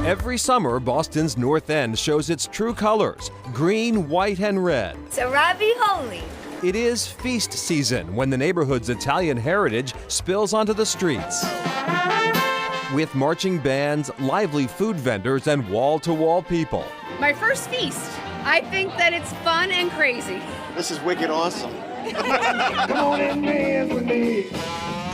Every summer, Boston's North End shows its true colors, green, white, and red. So ravioli. It is feast season when the neighborhood's Italian heritage spills onto the streets. With marching bands, lively food vendors, and wall-to-wall people. My first feast. I think that it's fun and crazy. This is wicked awesome. Come on in, dance with me.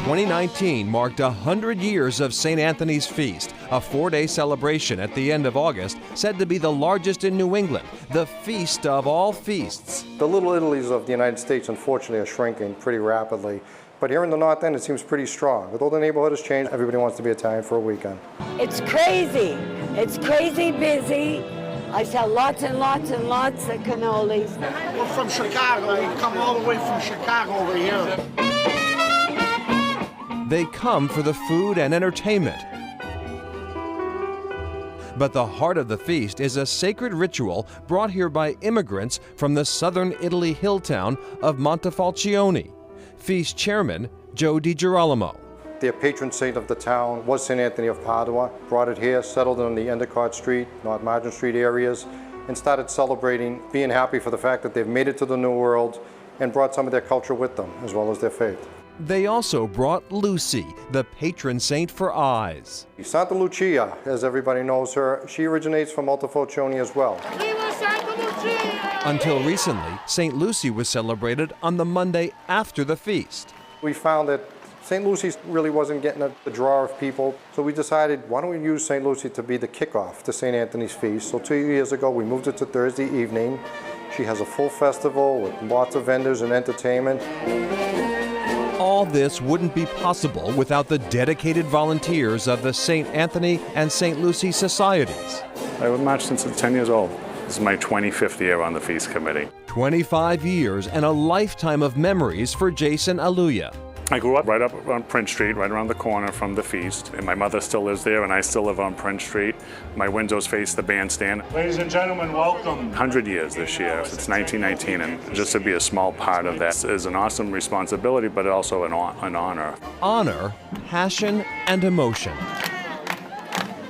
2019 marked 100 years of St. Anthony's Feast, a 4-day celebration at the end of August, said to be the largest in New England, the feast of all feasts. The Little Italies of the United States, unfortunately, are shrinking pretty rapidly. But here in the North End, it seems pretty strong. Although the neighborhood has changed, everybody wants to be Italian for a weekend. It's crazy. It's crazy busy. I sell lots and lots and lots of cannolis. We're from Chicago. We come all the way from Chicago over here. They come for the food and entertainment. But the heart of the feast is a sacred ritual brought here by immigrants from the southern Italy hill town of Montefalcione. Feast chairman Joe DiGirolamo. The patron saint of the town was St. Anthony of Padua, brought it here, settled in the Endicott Street, North Margin Street areas, and started celebrating, being happy for the fact that they've made it to the New World and brought some of their culture with them, as well as their faith. They also brought Lucy, the patron saint for eyes. Santa Lucia, as everybody knows her, she originates from Montefalcione as well. Viva Santa Lucia! Until recently, St. Lucy was celebrated on the Monday after the feast. We found that St. Lucy's really wasn't getting the draw of people, so we decided, why don't we use St. Lucy to be the kickoff to St. Anthony's Feast. So 2 years ago, we moved it to Thursday evening. She has a full festival with lots of vendors and entertainment. All this wouldn't be possible without the dedicated volunteers of the St. Anthony and St. Lucy Societies. I've marched since I'm 10 years old. This is my 25th year on the Feast Committee. 25 years and a lifetime of memories for Jason Aluya. I grew up right up on Prince Street, right around the corner from the Feast. And my mother still lives there, and I still live on Prince Street. My windows face the bandstand. Ladies and gentlemen, welcome. 100 years this year. It's 1919, and just to be a small part of that is an awesome responsibility, but also an honor. Honor, passion, and emotion.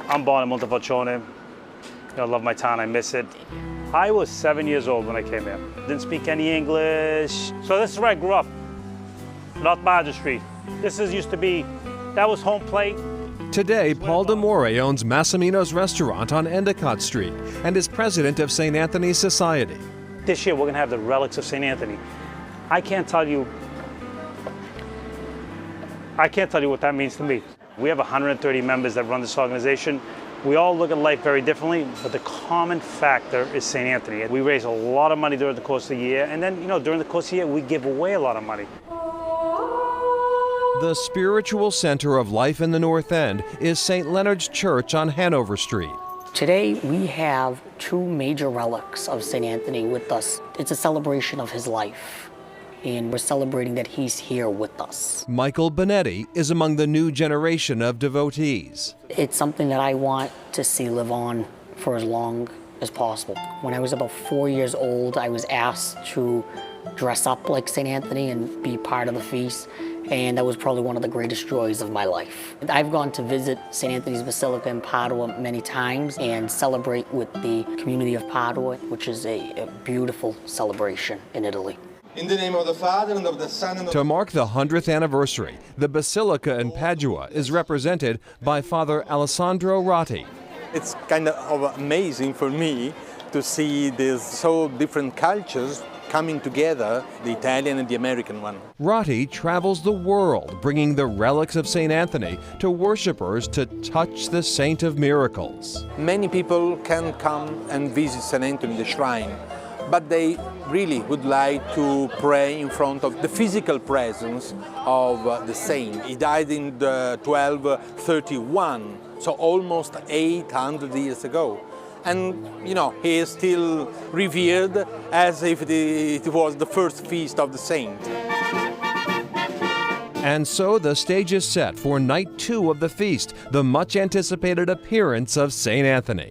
I'm born in Montefalcione. I love my town, I miss it. I was 7 years old when I came here. Didn't speak any English. So this is where I grew up. North Margin Street. That was home plate. Today, Paul de Moray owns Massimino's restaurant on Endicott Street and is president of St. Anthony's Society. This year we're gonna have the relics of St. Anthony. I can't tell you what that means to me. We have 130 members that run this organization. We all look at life very differently, but the common factor is St. Anthony. We raise a lot of money during the course of the year, and then, during the course of the year, we give away a lot of money. The spiritual center of life in the North End is St. Leonard's Church on Hanover Street. Today we have two major relics of St. Anthony with us. It's a celebration of his life, and we're celebrating that he's here with us. Michael Bonetti is among the new generation of devotees. It's something that I want to see live on for as long as possible. When I was about 4 years old, I was asked to dress up like St. Anthony and be part of the feast. And that was probably one of the greatest joys of my life. I've gone to visit St. Anthony's Basilica in Padua many times and celebrate with the community of Padua, which is a beautiful celebration in Italy. In the name of the Father, and of the Son, and of To mark the 100th anniversary, the Basilica in Padua is represented by Father Alessandro Ratti. It's kind of amazing for me to see these so different cultures coming together, the Italian and the American one. Ratti travels the world, bringing the relics of St. Anthony to worshipers to touch the Saint of Miracles. Many people can come and visit St. Anthony, the shrine, but they really would like to pray in front of the physical presence of the saint. He died in 1231, so almost 800 years ago. And, he is still revered as if it was the first feast of the saint. And so the stage is set for night 2 of the feast, the much anticipated appearance of St. Anthony.